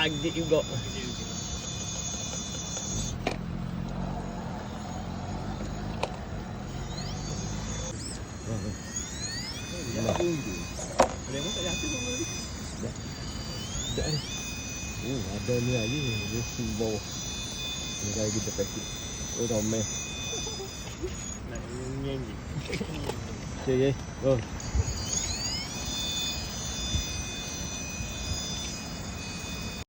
Kaget juga. Ada yang tak jatuh pun lagi. Sekejap ni. Ada ni lagi. Dia simbol. Ni kali kita pakai. Oh, ramai. Nak nyanyi. Okay. Oh.